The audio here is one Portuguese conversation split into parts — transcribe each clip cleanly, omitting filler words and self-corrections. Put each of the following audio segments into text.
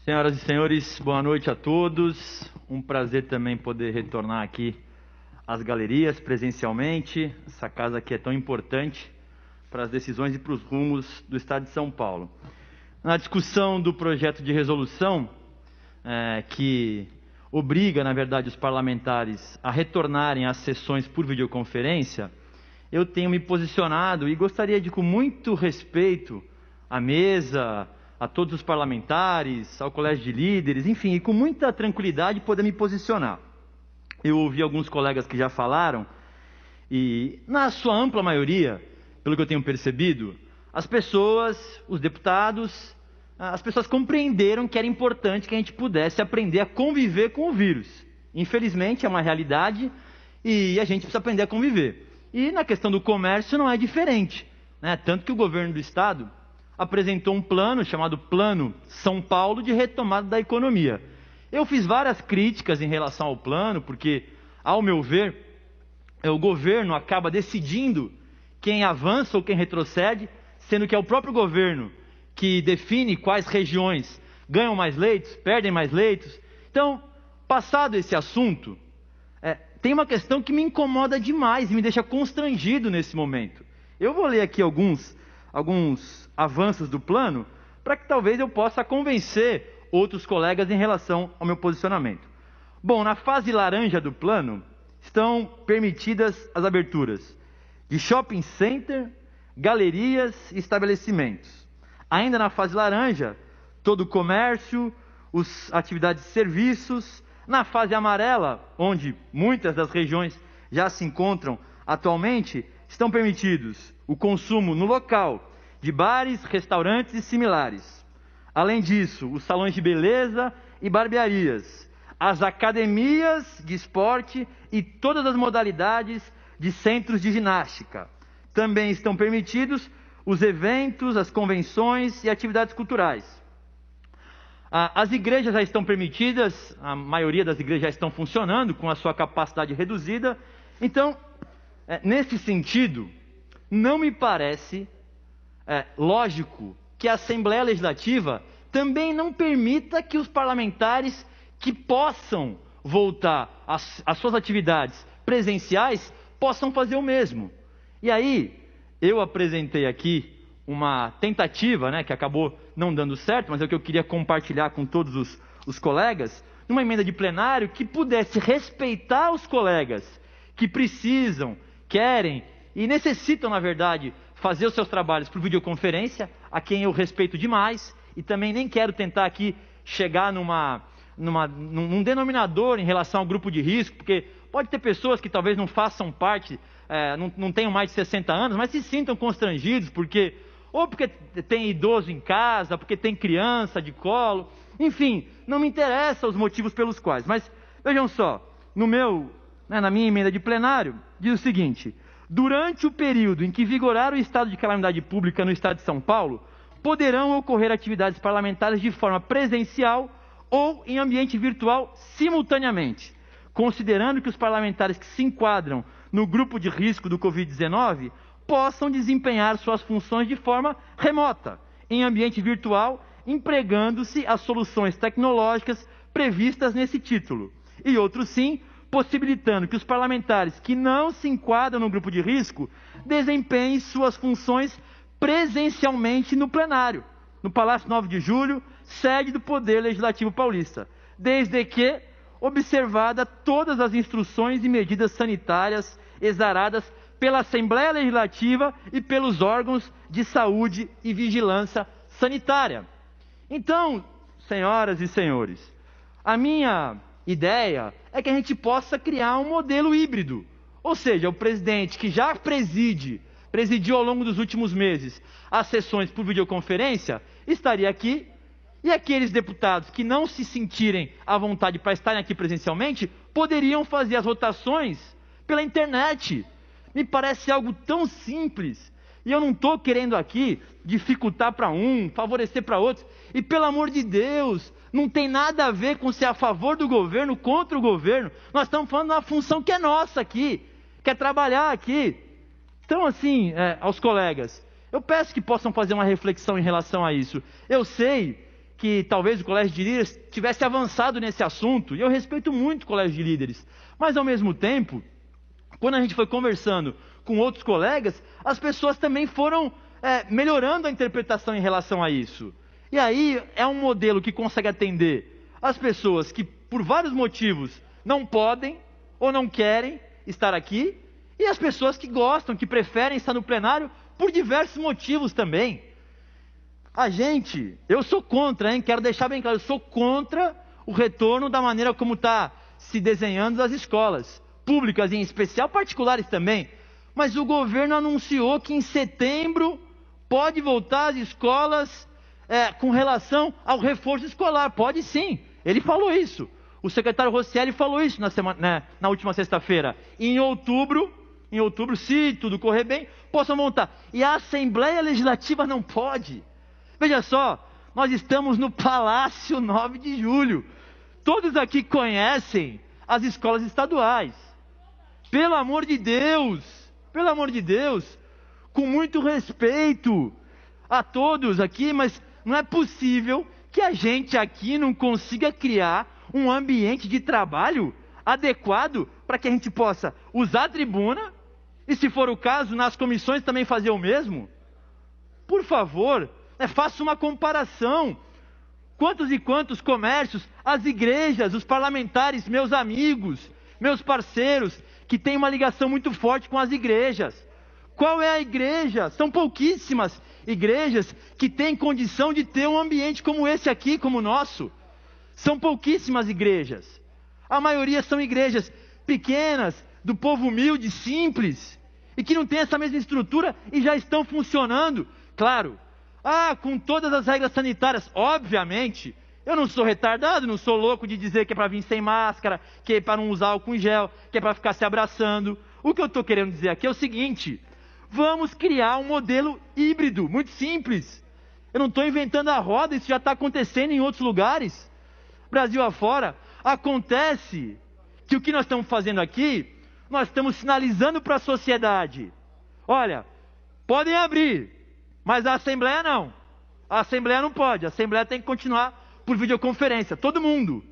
Senhoras e senhores, boa noite a todos. Um prazer também poder retornar aqui às galerias presencialmente. Essa casa aqui é tão importante para as decisões e para os rumos do Estado de São Paulo. Na discussão do projeto de resolução, que obriga, na verdade, os parlamentares a retornarem às sessões por videoconferência, eu tenho me posicionado e gostaria de, com muito respeito à mesa, a todos os parlamentares, ao colégio de líderes, enfim, e com muita tranquilidade poder me posicionar. Eu ouvi alguns colegas que já falaram e, na sua ampla maioria, pelo que eu tenho percebido, as pessoas, os deputados, as pessoas compreenderam que era importante que a gente pudesse aprender a conviver com o vírus. Infelizmente, é uma realidade e a gente precisa aprender a conviver. E na questão do comércio não é diferente, né? Tanto que o governo do Estado apresentou um plano chamado Plano São Paulo de retomada da economia. Eu fiz várias críticas em relação ao plano, porque, ao meu ver, o governo acaba decidindo quem avança ou quem retrocede, sendo que é o próprio governo que define quais regiões ganham mais leitos, perdem mais leitos. Então, passado esse assunto, tem uma questão que me incomoda demais e me deixa constrangido nesse momento. Eu vou ler aqui alguns avanços do plano, para que talvez eu possa convencer outros colegas em relação ao meu posicionamento. Bom, na fase laranja do plano, estão permitidas as aberturas de shopping center, galerias e estabelecimentos. Ainda na fase laranja, todo o comércio, as atividades de serviços. Na fase amarela, onde muitas das regiões já se encontram atualmente, estão permitidos o consumo no local de bares, restaurantes e similares. Além disso, os salões de beleza e barbearias, as academias de esporte e todas as modalidades de centros de ginástica. Também estão permitidos os eventos, as convenções e atividades culturais. As igrejas já estão permitidas, a maioria das igrejas já estão funcionando com a sua capacidade reduzida. Então, nesse sentido, não me parece lógico que a Assembleia Legislativa também não permita que os parlamentares que possam voltar às suas atividades presenciais possam fazer o mesmo. E aí, eu apresentei aqui uma tentativa, que acabou não dando certo, mas é o que eu queria compartilhar com todos os colegas, numa emenda de plenário que pudesse respeitar os colegas que precisam, querem e necessitam, na verdade, fazer os seus trabalhos por videoconferência, a quem eu respeito demais, e também nem quero tentar aqui chegar num denominador em relação ao grupo de risco, porque pode ter pessoas que talvez não façam parte, não tenham mais de 60 anos, mas se sintam constrangidos, porque tem idoso em casa, porque tem criança de colo, enfim, não me interessam os motivos pelos quais. Mas vejam só, na minha emenda de plenário, diz o seguinte: durante o período em que vigorar o estado de calamidade pública no estado de São Paulo, poderão ocorrer atividades parlamentares de forma presencial ou em ambiente virtual simultaneamente, considerando que os parlamentares que se enquadram no grupo de risco do Covid-19 possam desempenhar suas funções de forma remota, em ambiente virtual, empregando-se as soluções tecnológicas previstas nesse título. E outros sim, possibilitando que os parlamentares que não se enquadram no grupo de risco desempenhem suas funções presencialmente no plenário, no Palácio 9 de Julho, sede do Poder Legislativo Paulista, desde que observada todas as instruções e medidas sanitárias exaradas pela Assembleia Legislativa e pelos órgãos de saúde e vigilância sanitária. Então, senhoras e senhores, a minha ideia é que a gente possa criar um modelo híbrido, ou seja, o presidente que já presidiu ao longo dos últimos meses as sessões por videoconferência, estaria aqui, e aqueles deputados que não se sentirem à vontade para estarem aqui presencialmente, poderiam fazer as votações pela internet. Me parece algo tão simples, e eu não estou querendo aqui dificultar para um, favorecer para outros, e pelo amor de Deus, não tem nada a ver com ser a favor do governo, contra o governo. Nós estamos falando de uma função que é nossa aqui, que é trabalhar aqui. Então, assim, aos colegas, eu peço que possam fazer uma reflexão em relação a isso. Eu sei que talvez o colégio de líderes tivesse avançado nesse assunto, e eu respeito muito o colégio de líderes, mas ao mesmo tempo, quando a gente foi conversando com outros colegas, as pessoas também foram melhorando a interpretação em relação a isso. E aí é um modelo que consegue atender as pessoas que por vários motivos não podem ou não querem estar aqui, e as pessoas que gostam, que preferem estar no plenário por diversos motivos também. Eu sou contra, quero deixar bem claro, eu sou contra o retorno da maneira como está se desenhando as escolas, públicas em especial, particulares também. Mas o governo anunciou que em setembro pode voltar às escolas com relação ao reforço escolar. Pode sim, ele falou isso. O secretário Rosselli falou isso na última sexta-feira. Em outubro, se tudo correr bem, possam voltar. E a Assembleia Legislativa não pode. Veja só, nós estamos no Palácio 9 de Julho. Todos aqui conhecem as escolas estaduais. Pelo amor de Deus, com muito respeito a todos aqui, mas não é possível que a gente aqui não consiga criar um ambiente de trabalho adequado para que a gente possa usar a tribuna e, se for o caso, nas comissões também fazer o mesmo. Por favor, faça uma comparação. Quantos e quantos comércios, as igrejas, os parlamentares, meus amigos, meus parceiros, que têm uma ligação muito forte com as igrejas. Qual é a igreja? São pouquíssimas igrejas que têm condição de ter um ambiente como esse aqui, como o nosso. São pouquíssimas igrejas. A maioria são igrejas pequenas, do povo humilde, simples, e que não tem essa mesma estrutura e já estão funcionando. Claro, com todas as regras sanitárias, obviamente. Eu não sou retardado, não sou louco de dizer que é para vir sem máscara, que é para não usar álcool em gel, que é para ficar se abraçando. O que eu estou querendo dizer aqui é o seguinte: vamos criar um modelo híbrido, muito simples. Eu não estou inventando a roda, isso já está acontecendo em outros lugares. Brasil afora, acontece que o que nós estamos fazendo aqui, nós estamos sinalizando para a sociedade: olha, podem abrir, mas a Assembleia não. A Assembleia não pode, a Assembleia tem que continuar por videoconferência, todo mundo.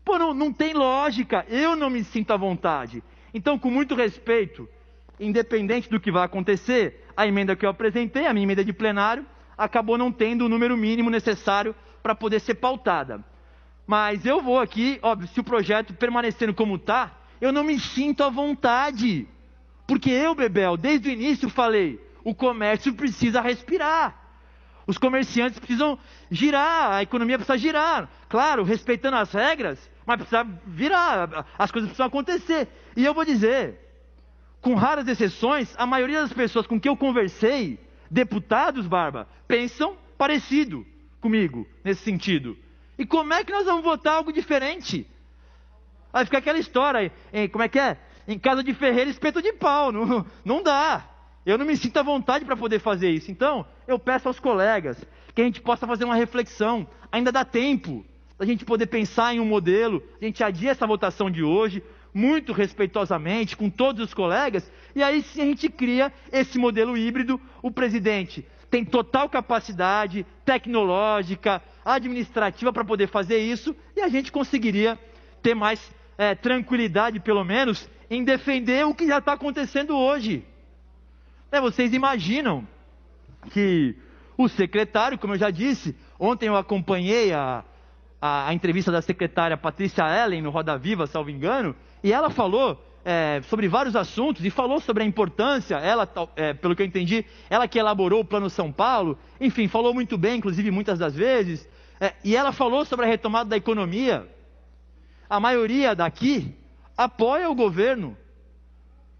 Pô, não tem lógica, eu não me sinto à vontade. Então, com muito respeito, independente do que vai acontecer, a emenda que eu apresentei, a minha emenda de plenário, acabou não tendo o número mínimo necessário para poder ser pautada. Mas eu vou aqui, óbvio, se o projeto permanecendo como está, eu não me sinto à vontade. Porque eu, Bebel, desde o início falei, o comércio precisa respirar. Os comerciantes precisam girar, a economia precisa girar. Claro, respeitando as regras, mas precisa virar, as coisas precisam acontecer. E eu vou dizer, com raras exceções, a maioria das pessoas com quem eu conversei, deputados, Barba, pensam parecido comigo, nesse sentido. E como é que nós vamos votar algo diferente? Vai ficar aquela história, como é que é? Em casa de ferreiro, espeto de pau, não dá. Eu não me sinto à vontade para poder fazer isso. Então, eu peço aos colegas que a gente possa fazer uma reflexão. Ainda dá tempo da gente poder pensar em um modelo. A gente adia essa votação de hoje, muito respeitosamente, com todos os colegas. E aí sim a gente cria esse modelo híbrido. O presidente tem total capacidade tecnológica, administrativa para poder fazer isso. E a gente conseguiria ter mais tranquilidade, pelo menos, em defender o que já está acontecendo hoje. Vocês imaginam que o secretário, como eu já disse, ontem eu acompanhei a entrevista da secretária Patrícia Ellen no Roda Viva, salvo engano, e ela falou sobre vários assuntos, e falou sobre a importância, ela, pelo que eu entendi, ela que elaborou o Plano São Paulo, enfim, falou muito bem, inclusive muitas das vezes, e ela falou sobre a retomada da economia. A maioria daqui apoia o governo.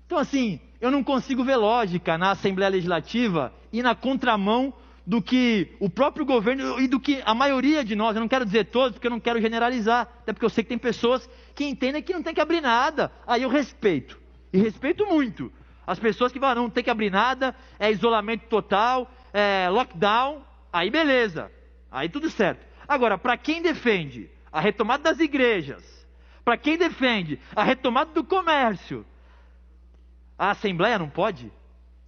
Então, assim, eu não consigo ver lógica na Assembleia Legislativa e na contramão do que o próprio governo e do que a maioria de nós, eu não quero dizer todos, porque eu não quero generalizar, até porque eu sei que tem pessoas que entendem que não tem que abrir nada. Aí eu respeito, e respeito muito as pessoas que falam, não tem que abrir nada, é isolamento total, é lockdown, aí beleza, aí tudo certo. Agora, para quem defende a retomada das igrejas, para quem defende a retomada do comércio, a Assembleia não pode?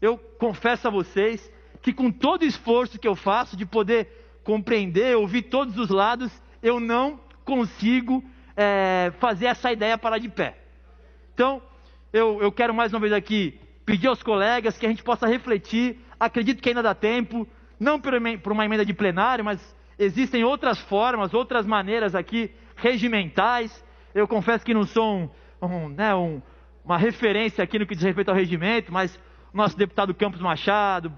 Eu confesso a vocês que com todo o esforço que eu faço de poder compreender, ouvir todos os lados, eu não consigo fazer essa ideia parar de pé. Então, eu quero mais uma vez aqui pedir aos colegas que a gente possa refletir. Acredito que ainda dá tempo, não por uma emenda de plenário, mas existem outras formas, outras maneiras aqui regimentais. Eu confesso que não sou uma referência aqui no que diz respeito ao regimento, mas o nosso deputado Campos Machado,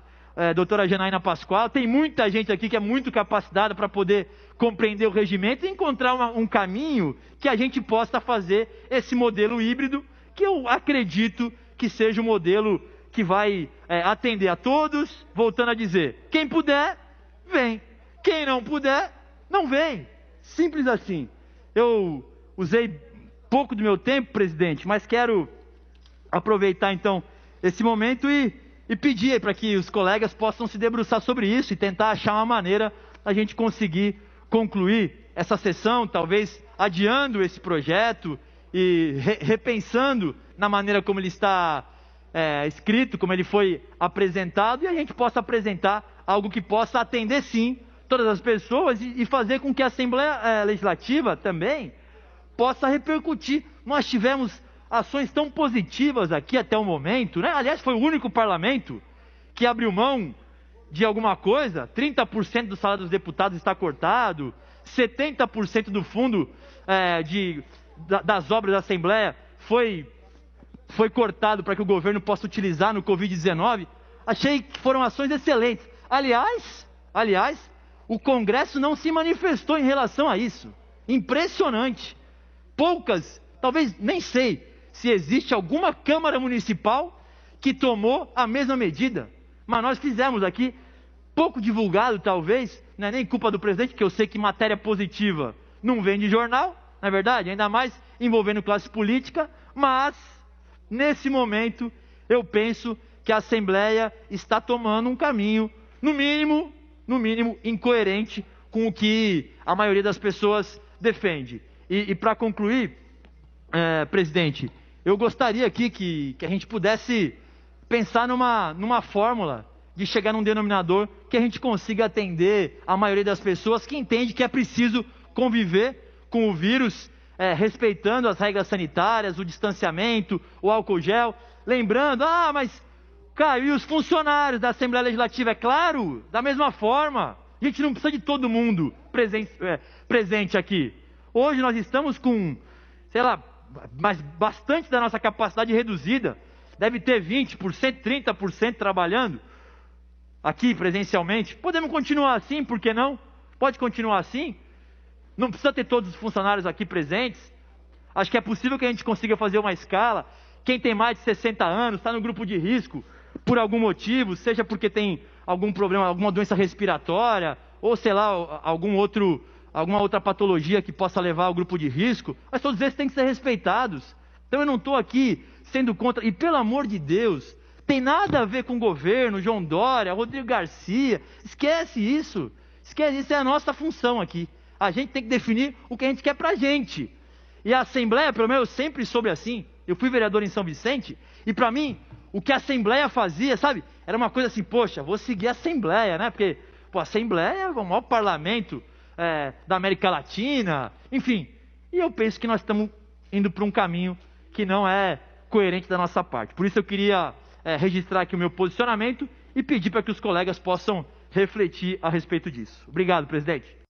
doutora Janaína Pascoal, tem muita gente aqui que é muito capacitada para poder compreender o regimento e encontrar um caminho que a gente possa fazer esse modelo híbrido, que eu acredito que seja um modelo que vai atender a todos. Voltando a dizer, quem puder, vem. Quem não puder, não vem. Simples assim. Eu usei pouco do meu tempo, presidente, mas quero aproveitar então esse momento e pedir para que os colegas possam se debruçar sobre isso e tentar achar uma maneira a gente conseguir concluir essa sessão, talvez adiando esse projeto e repensando na maneira como ele está escrito, como ele foi apresentado, e a gente possa apresentar algo que possa atender sim todas as pessoas e fazer com que a Assembleia Legislativa também possa repercutir. Nós tivemos ações tão positivas aqui até o momento, né? Aliás, foi o único parlamento que abriu mão de alguma coisa. 30% do salário dos deputados está cortado, 70% do fundo das obras da Assembleia foi cortado para que o governo possa utilizar no Covid-19. Achei que foram ações excelentes. Aliás, o Congresso não se manifestou em relação a isso. Impressionante. Poucas, talvez nem sei se existe alguma Câmara Municipal que tomou a mesma medida. Mas nós fizemos aqui, pouco divulgado talvez, não é nem culpa do presidente, que eu sei que matéria positiva não vem de jornal, não é verdade? Ainda mais envolvendo classe política, mas nesse momento eu penso que a Assembleia está tomando um caminho, no mínimo, incoerente com o que a maioria das pessoas defende. E para concluir, presidente, eu gostaria aqui que a gente pudesse pensar numa fórmula de chegar num denominador que a gente consiga atender a maioria das pessoas que entende que é preciso conviver com o vírus, respeitando as regras sanitárias, o distanciamento, o álcool gel. Lembrando, mas Caio, e os funcionários da Assembleia Legislativa? É claro, da mesma forma. A gente não precisa de todo mundo presente aqui. Hoje nós estamos com, mas bastante da nossa capacidade reduzida. Deve ter 20%, 30% trabalhando aqui presencialmente. Podemos continuar assim, por que não? Pode continuar assim. Não precisa ter todos os funcionários aqui presentes. Acho que é possível que a gente consiga fazer uma escala. Quem tem mais de 60 anos, está no grupo de risco, por algum motivo, seja porque tem algum problema, alguma doença respiratória, ou alguma outra patologia que possa levar ao grupo de risco, mas todos esses têm que ser respeitados. Então eu não estou aqui sendo contra, e pelo amor de Deus, tem nada a ver com o governo, João Dória, Rodrigo Garcia, esquece isso, é a nossa função aqui. A gente tem que definir o que a gente quer pra gente. E a Assembleia, pelo menos eu sempre soube assim, eu fui vereador em São Vicente, e para mim, o que a Assembleia fazia, era uma coisa assim, poxa, vou seguir a Assembleia, né? Porque a Assembleia é o maior parlamento da América Latina, enfim. E eu penso que nós estamos indo para um caminho que não é coerente da nossa parte. Por isso eu queria registrar aqui o meu posicionamento e pedir para que os colegas possam refletir a respeito disso. Obrigado, presidente.